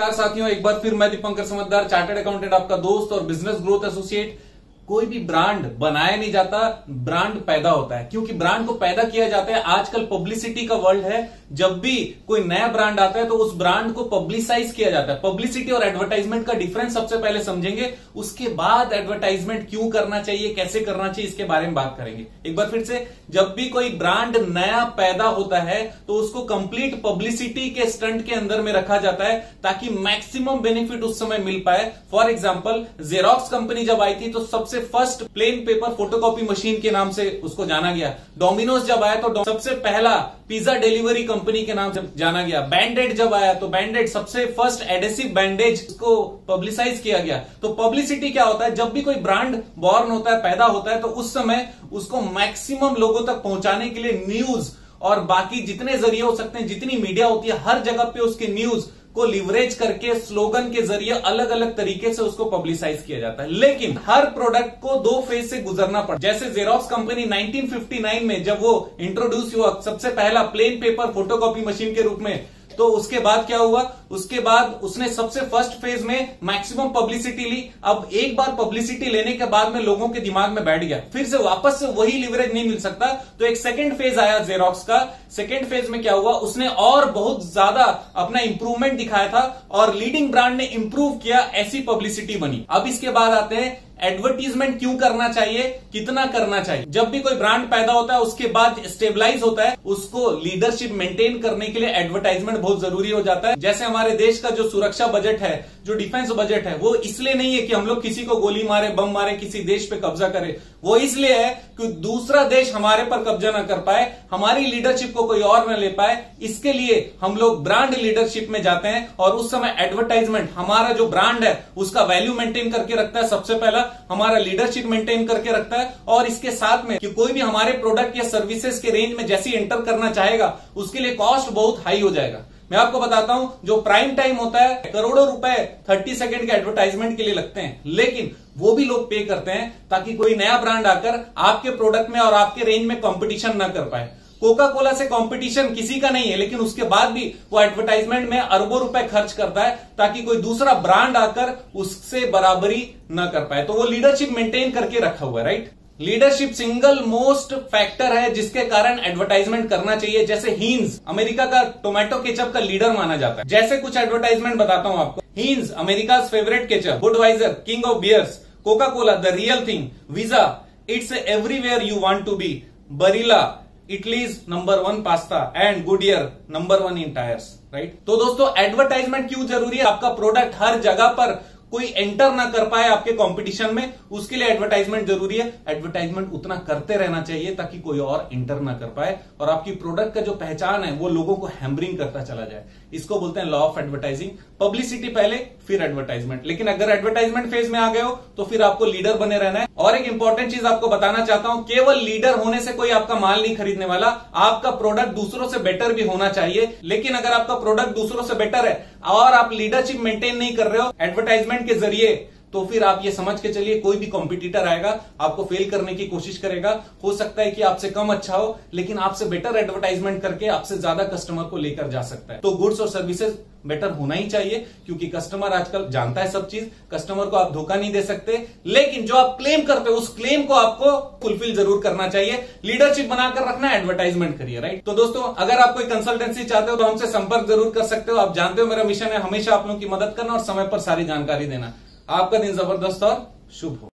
नमस्कार साथियों, एक बार फिर मैं दीपंकर समझदार, चार्टर्ड अकाउंटेंट, आपका दोस्त और बिजनेस ग्रोथ एसोसिएट। कोई भी ब्रांड बनाया नहीं जाता, ब्रांड पैदा होता है। क्योंकि ब्रांड को पैदा किया जाता है। आजकल पब्लिसिटी का वर्ल्ड है। जब भी कोई नया ब्रांड आता है तो उस ब्रांड को पब्लिसाइज किया जाता है। पब्लिसिटी और एडवर्टाइजमेंट का डिफरेंस सबसे पहले समझेंगे, उसके बाद एडवर्टाइजमेंट क्यों करना चाहिए, कैसे करना चाहिए, इसके बारे में बात करेंगे। एक बार फिर से, जब भी कोई ब्रांड नया पैदा होता है तो उसको कंप्लीट पब्लिसिटी के स्टंट के अंदर में रखा जाता है ताकि मैक्सिमम बेनिफिट उस समय मिल पाए। फॉर एग्जाम्पल, जेरोक्स कंपनी जब आई थी तो सबसे first plain paper photocopy machine के नाम से उसको जाना गया। डोमिनोज जब आया तो सबसे पहला पिज्जा डिलीवरी कंपनी के नाम से जाना गया। बैंडेड जब आया तो बैंडेड सबसे फर्स्ट एडेसिव बैंडेज को पब्लिसाइज किया गया। तो पब्लिसिटी क्या होता है, जब भी कोई ब्रांड बॉर्न होता है, पैदा होता है, तो उस समय उसको मैक्सिमम लोगों तक पहुंचाने के लिए न्यूज और बाकी जितने जरिए हो सकते हैं, जितनी मीडिया होती है, हर जगह पे उसके न्यूज को लिवरेज करके स्लोगन के जरिए अलग अलग तरीके से उसको पब्लिसाइज किया जाता है। लेकिन हर प्रोडक्ट को दो फेज से गुजरना पड़ता है। जैसे जेरोक्स कंपनी 1959 में जब वो इंट्रोड्यूस हुआ सबसे पहला प्लेन पेपर फोटोकॉपी मशीन के रूप में, तो उसके बाद क्या हुआ, उसके बाद उसने सबसे फर्स्ट फेज में मैक्सिमम पब्लिसिटी ली। अब एक बार पब्लिसिटी लेने के बाद में लोगों के दिमाग में बैठ गया, फिर से वापस से वही लिवरेज नहीं मिल सकता। तो एक सेकंड फेज आया जेरोक्स का। सेकंड फेज में क्या हुआ, उसने और बहुत ज्यादा अपना इंप्रूवमेंट दिखाया था और लीडिंग ब्रांड ने इंप्रूव किया, ऐसी पब्लिसिटी बनी। अब इसके बाद आते हैं एडवर्टीजमेंट क्यों करना चाहिए, कितना करना चाहिए। जब भी कोई ब्रांड पैदा होता है उसके बाद स्टेबलाइज होता है, उसको लीडरशिप मेंटेन करने के लिए एडवर्टाइजमेंट बहुत जरूरी हो जाता है। जैसे हमारे देश का जो सुरक्षा बजट है, जो डिफेंस बजट है, वो इसलिए नहीं है कि हम लोग किसी को गोली मारे, बम मारे, किसी देश पे कब्जा करें। वो इसलिए है कि दूसरा देश हमारे पर कब्जा ना कर पाए, हमारी लीडरशिप को कोई और न ले पाए। इसके लिए हम लोग ब्रांड लीडरशिप में जाते हैं और उस समय एडवर्टाइजमेंट हमारा जो ब्रांड है उसका वैल्यू मेंटेन करके रखता है, सबसे पहला हमारा लीडरशिप मेंटेन करके रखता है। और इसके साथ में कि कोई भी हमारे प्रोडक्ट या सर्विसेज के रेंज में जैसी एंटर करना चाहेगा उसके लिए कॉस्ट बहुत हाई हो जाएगा। मैं आपको बताता हूं, जो प्राइम टाइम होता है, करोड़ों रुपए 30 सेकंड के एडवर्टाइजमेंट के लिए लगते हैं, लेकिन वो भी लोग पे करते हैं ताकि कोई नया ब्रांड आकर आपके प्रोडक्ट में और आपके रेंज में कंपटीशन ना कर पाए। कोका कोला से कंपटीशन किसी का नहीं है, लेकिन उसके बाद भी वो एडवर्टाइजमेंट में अरबों रुपए खर्च करता है ताकि कोई दूसरा ब्रांड आकर उससे बराबरी ना कर पाए। तो वो लीडरशिप मेंटेन करके रखा हुआ है, right. Leadership single most factor है जिसके कारण एडवर्टाइजमेंट करना चाहिए। जैसे हीन्स अमेरिका का टोमेटो केचप का लीडर माना जाता है। जैसे कुछ एडवर्टाइजमेंट बताता हूं आपको। Heinz America favourite ketchup, Budweiser king of beers, Coca Cola the real thing, Visa it's everywhere you want to be, Barilla Italy's number 1 pasta and Goodyear number 1 in tyres, right. तो दोस्तों, advertisement क्यों जरूरी है, आपका product हर जगह पर कोई enter ना कर पाए आपके कंपटीशन में, उसके लिए एडवर्टाइजमेंट जरूरी है। एडवर्टाइजमेंट उतना करते रहना चाहिए ताकि कोई और एंटर ना कर पाए और आपकी प्रोडक्ट का जो पहचान है वो लोगों को हैम्बरिंग करता चला जाए। इसको बोलते हैं लॉ ऑफ एडवर्टाइजिंग। पब्लिसिटी पहले, फिर एडवर्टाइजमेंट। लेकिन अगर एडवर्टाइजमेंट फेज में आ गए हो तो फिर आपको लीडर बने रहना है। और एक इंपॉर्टेंट चीज आपको बताना चाहता हूं, केवल लीडर होने से कोई आपका माल नहीं खरीदने वाला। आपका प्रोडक्ट दूसरों से बेटर भी होना चाहिए। लेकिन अगर आपका प्रोडक्ट दूसरों से बेटर है और आप लीडरशिप मेंटेन नहीं कर रहे हो एडवर्टाइजमेंट के जरिए, तो फिर आप ये समझ के चलिए कोई भी कॉम्पिटिटर आएगा आपको फेल करने की कोशिश करेगा। हो सकता है कि आपसे कम अच्छा हो, लेकिन आपसे बेटर एडवर्टाइजमेंट करके आपसे ज्यादा कस्टमर को लेकर जा सकता है। तो गुड्स और सर्विसेज बेटर होना ही चाहिए, क्योंकि कस्टमर आजकल जानता है सब चीज। कस्टमर को आप धोखा नहीं दे सकते, लेकिन जो आप क्लेम करते हो उस क्लेम को आपको फुलफिल जरूर करना चाहिए। लीडरशिप बनाकर रखना, एडवर्टाइजमेंट करिए, राइट। तो दोस्तों, अगर आप कोई कंसल्टेंसी चाहते हो तो हमसे संपर्क जरूर कर सकते हो। आप जानते हो मेरा मिशन है हमेशा आप लोगों की मदद करना और समय पर सारी जानकारी देना। आपका दिन जबरदस्त और शुभ हो।